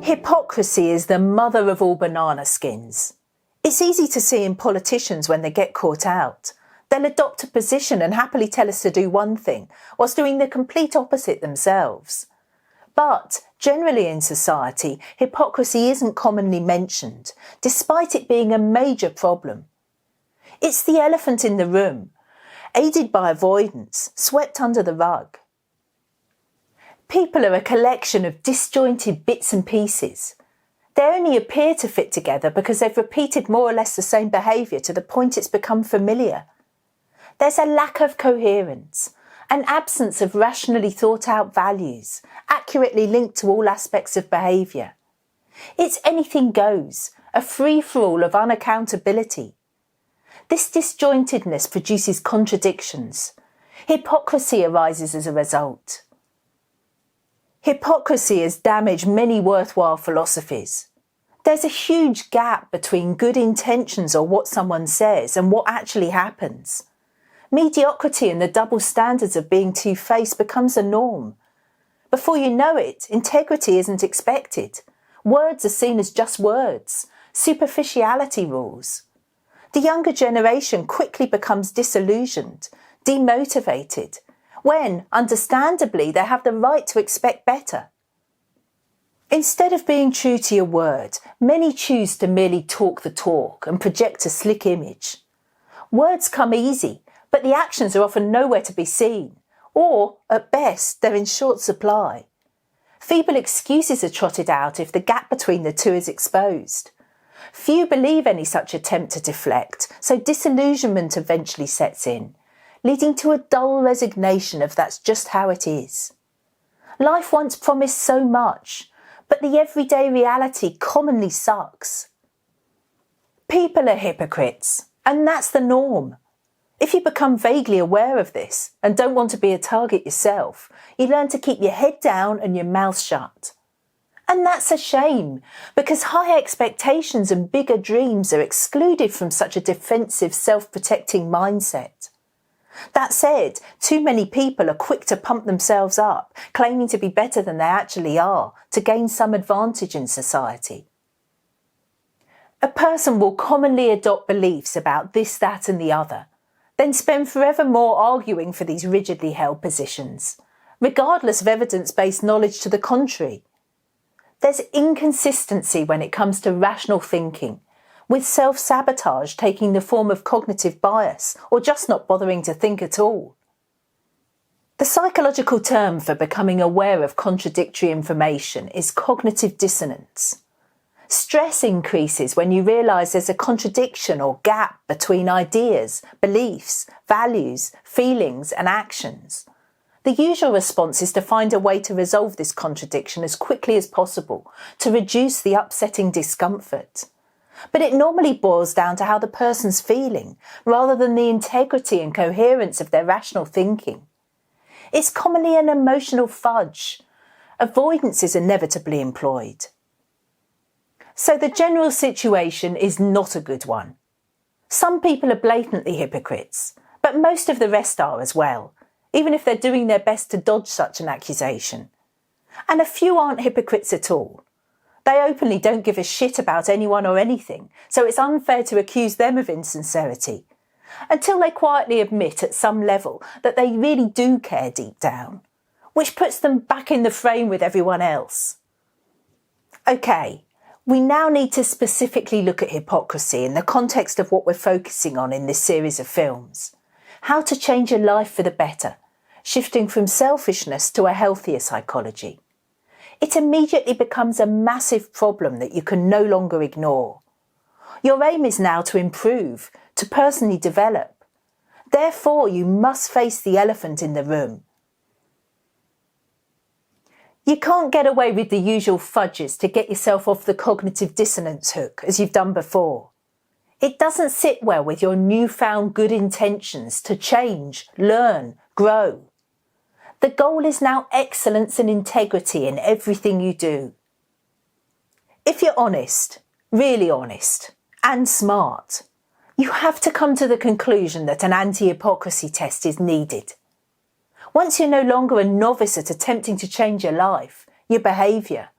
Hypocrisy is the mother of all banana skins. It's easy to see in politicians when they get caught out. They'll adopt a position and happily tell us to do one thing, whilst doing the complete opposite themselves. But generally in society, hypocrisy isn't commonly mentioned, despite it being a major problem. It's the elephant in the room, aided by avoidance, swept under the rug. People are a collection of disjointed bits and pieces. They only appear to fit together because they've repeated more or less the same behaviour to the point it's become familiar. There's a lack of coherence, an absence of rationally thought out values, accurately linked to all aspects of behaviour. It's anything goes, a free-for-all of unaccountability. This disjointedness produces contradictions. Hypocrisy arises as a result. Hypocrisy has damaged many worthwhile philosophies. There's a huge gap between good intentions or what someone says and what actually happens. Mediocrity and the double standards of being two-faced becomes a norm. Before you know it, integrity isn't expected. Words are seen as just words. Superficiality rules. The younger generation quickly becomes disillusioned, demotivated, when, understandably, they have the right to expect better. Instead of being true to your word, many choose to merely talk the talk and project a slick image. Words come easy, but the actions are often nowhere to be seen, or, at best, they're in short supply. Feeble excuses are trotted out if the gap between the two is exposed. Few believe any such attempt to deflect, so disillusionment eventually sets in, leading to a dull resignation of that's just how it is. Life once promised so much, but the everyday reality commonly sucks. People are hypocrites, and that's the norm. If you become vaguely aware of this and don't want to be a target yourself, you learn to keep your head down and your mouth shut. And that's a shame, because high expectations and bigger dreams are excluded from such a defensive, self-protecting mindset. That said, too many people are quick to pump themselves up, claiming to be better than they actually are, to gain some advantage in society. A person will commonly adopt beliefs about this, that and the other, then spend forevermore arguing for these rigidly held positions, regardless of evidence-based knowledge to the contrary. There's inconsistency when it comes to rational thinking, with self-sabotage taking the form of cognitive bias or just not bothering to think at all. The psychological term for becoming aware of contradictory information is cognitive dissonance. Stress increases when you realise there's a contradiction or gap between ideas, beliefs, values, feelings and actions. The usual response is to find a way to resolve this contradiction as quickly as possible to reduce the upsetting discomfort. But it normally boils down to how the person's feeling, rather than the integrity and coherence of their rational thinking. It's commonly an emotional fudge. Avoidance is inevitably employed. So the general situation is not a good one. Some people are blatantly hypocrites, but most of the rest are as well, even if they're doing their best to dodge such an accusation. And a few aren't hypocrites at all. They openly don't give a shit about anyone or anything, so it's unfair to accuse them of insincerity, until they quietly admit at some level that they really do care deep down, which puts them back in the frame with everyone else. Okay, we now need to specifically look at hypocrisy in the context of what we're focusing on in this series of films. How to change your life for the better, shifting from selfishness to a healthier psychology. It immediately becomes a massive problem that you can no longer ignore. Your aim is now to improve, to personally develop. Therefore, you must face the elephant in the room. You can't get away with the usual fudges to get yourself off the cognitive dissonance hook as you've done before. It doesn't sit well with your newfound good intentions to change, learn, grow. The goal is now excellence and integrity in everything you do. If you're honest, really honest, and smart. You have to come to the conclusion that an anti-hypocrisy test is needed. Once you're no longer a novice at attempting to change your life, your behaviour,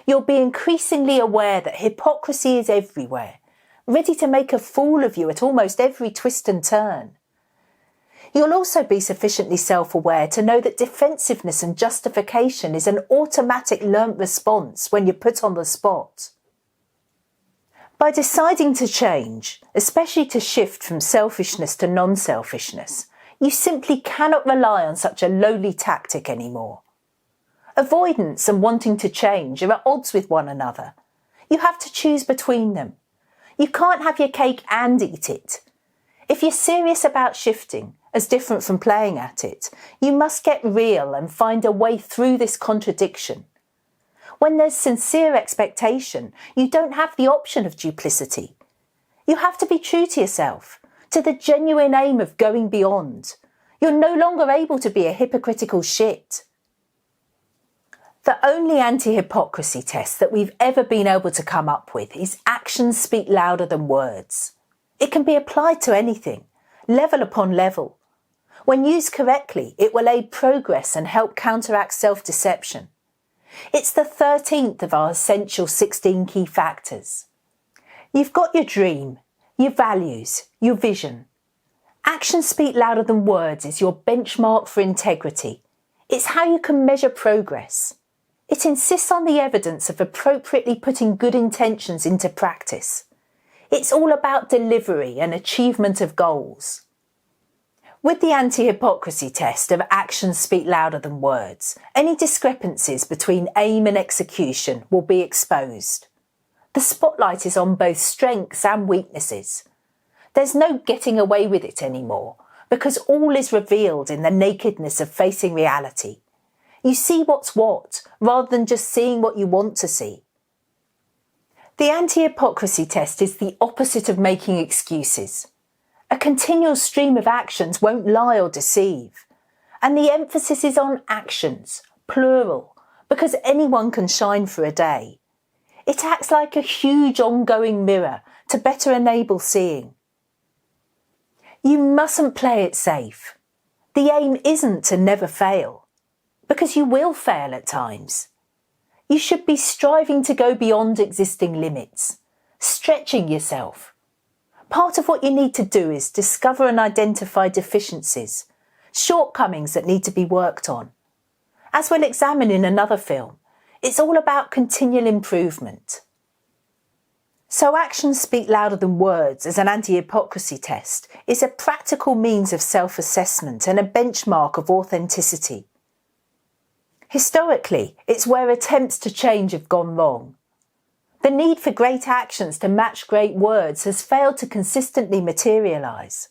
you'll be increasingly aware that hypocrisy is everywhere, ready to make a fool of you at almost every twist and turn. You'll also be sufficiently self-aware to know that defensiveness and justification is an automatic learnt response when you're put on the spot. By deciding to change, especially to shift from selfishness to non-selfishness, you simply cannot rely on such a lowly tactic anymore. Avoidance and wanting to change are at odds with one another. You have to choose between them. You can't have your cake and eat it. If you're serious about shifting, as different from playing at it, you must get real and find a way through this contradiction. When there's sincere expectation, you don't have the option of duplicity. You have to be true to yourself, to the genuine aim of going beyond. You're no longer able to be a hypocritical shit. The only anti-hypocrisy test that we've ever been able to come up with is actions speak louder than words. It can be applied to anything, level upon level. When used correctly, it will aid progress and help counteract self-deception. It's the 13th of our essential 16 key factors. You've got your dream, your values, your vision. Actions speak louder than words is your benchmark for integrity. It's how you can measure progress. It insists on the evidence of appropriately putting good intentions into practice. It's all about delivery and achievement of goals. With the anti-hypocrisy test of actions speak louder than words, any discrepancies between aim and execution will be exposed. The spotlight is on both strengths and weaknesses. There's no getting away with it anymore, because all is revealed in the nakedness of facing reality. You see what's what, rather than just seeing what you want to see. The anti-hypocrisy test is the opposite of making excuses. A continual stream of actions won't lie or deceive. And the emphasis is on actions, plural, because anyone can shine for a day. It acts like a huge ongoing mirror to better enable seeing. You mustn't play it safe. The aim isn't to never fail, because you will fail at times. You should be striving to go beyond existing limits, stretching yourself. Part of what you need to do is discover and identify deficiencies, shortcomings that need to be worked on. As we'll examine in another film, it's all about continual improvement. So actions speak louder than words as an anti-hypocrisy test is a practical means of self-assessment and a benchmark of authenticity. Historically, it's where attempts to change have gone wrong. The need for great actions to match great words has failed to consistently materialise.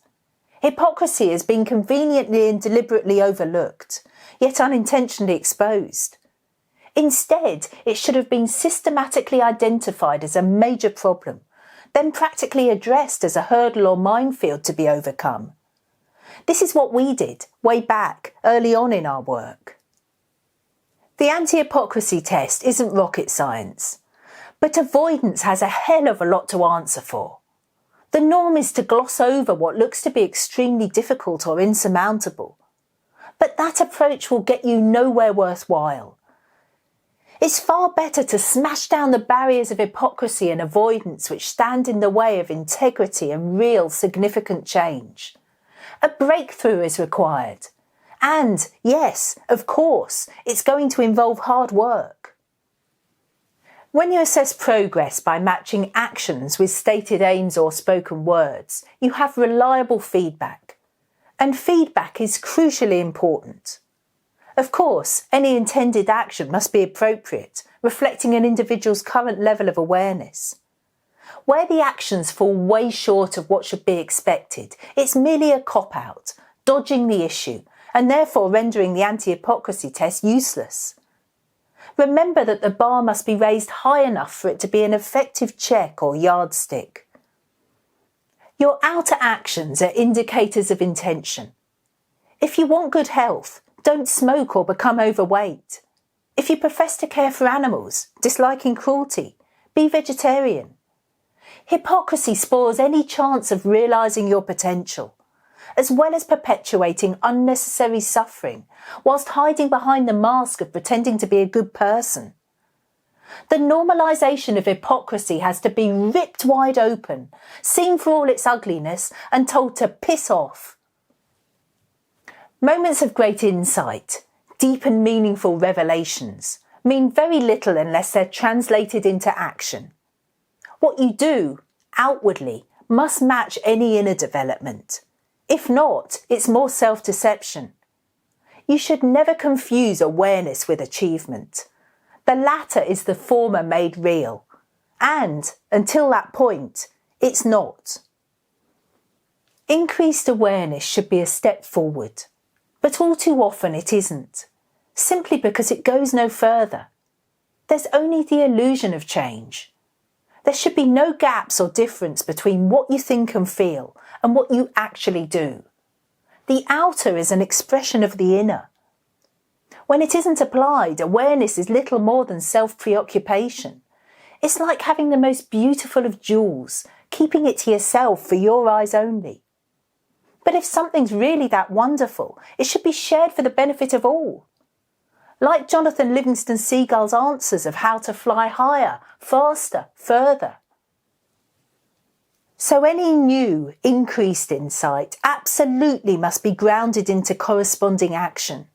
Hypocrisy has been conveniently and deliberately overlooked, yet unintentionally exposed. Instead, it should have been systematically identified as a major problem, then practically addressed as a hurdle or minefield to be overcome. This is what we did way back, early on in our work. The anti-hypocrisy test isn't rocket science. But avoidance has a hell of a lot to answer for. The norm is to gloss over what looks to be extremely difficult or insurmountable. But that approach will get you nowhere worthwhile. It's far better to smash down the barriers of hypocrisy and avoidance which stand in the way of integrity and real significant change. A breakthrough is required. And, yes, of course, it's going to involve hard work. When you assess progress by matching actions with stated aims or spoken words, you have reliable feedback. And feedback is crucially important. Of course, any intended action must be appropriate, reflecting an individual's current level of awareness. Where the actions fall way short of what should be expected, it's merely a cop-out, dodging the issue, and therefore rendering the anti-hypocrisy test useless. Remember that the bar must be raised high enough for it to be an effective check or yardstick. Your outer actions are indicators of intention. If you want good health, don't smoke or become overweight. If you profess to care for animals, disliking cruelty, be vegetarian. Hypocrisy spoils any chance of realising your potential, as well as perpetuating unnecessary suffering whilst hiding behind the mask of pretending to be a good person. The normalisation of hypocrisy has to be ripped wide open, seen for all its ugliness and told to piss off. Moments of great insight, deep and meaningful revelations, mean very little unless they're translated into action. What you do, outwardly, must match any inner development. If not, it's more self-deception. You should never confuse awareness with achievement. The latter is the former made real, and, until that point, it's not. Increased awareness should be a step forward, but all too often it isn't, simply because it goes no further. There's only the illusion of change. There should be no gaps or difference between what you think and feel and what you actually do. The outer is an expression of the inner. When it isn't applied, awareness is little more than self-preoccupation. It's like having the most beautiful of jewels, keeping it to yourself for your eyes only. But if something's really that wonderful, it should be shared for the benefit of all. Like Jonathan Livingston Seagull's answers of how to fly higher, faster, further. So any new, increased insight absolutely must be grounded into corresponding action.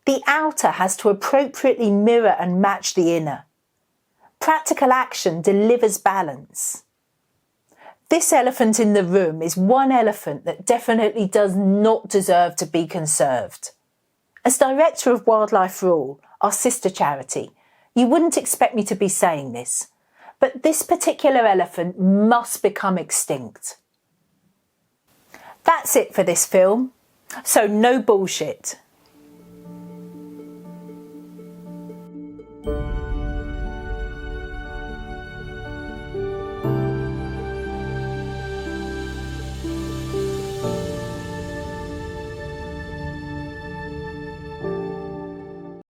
The outer has to appropriately mirror and match the inner. Practical action delivers balance. This elephant in the room is one elephant that definitely does not deserve to be conserved. As director of Wildlife for All, our sister charity, you wouldn't expect me to be saying this, but this particular elephant must become extinct. That's it for this film. So no bullshit.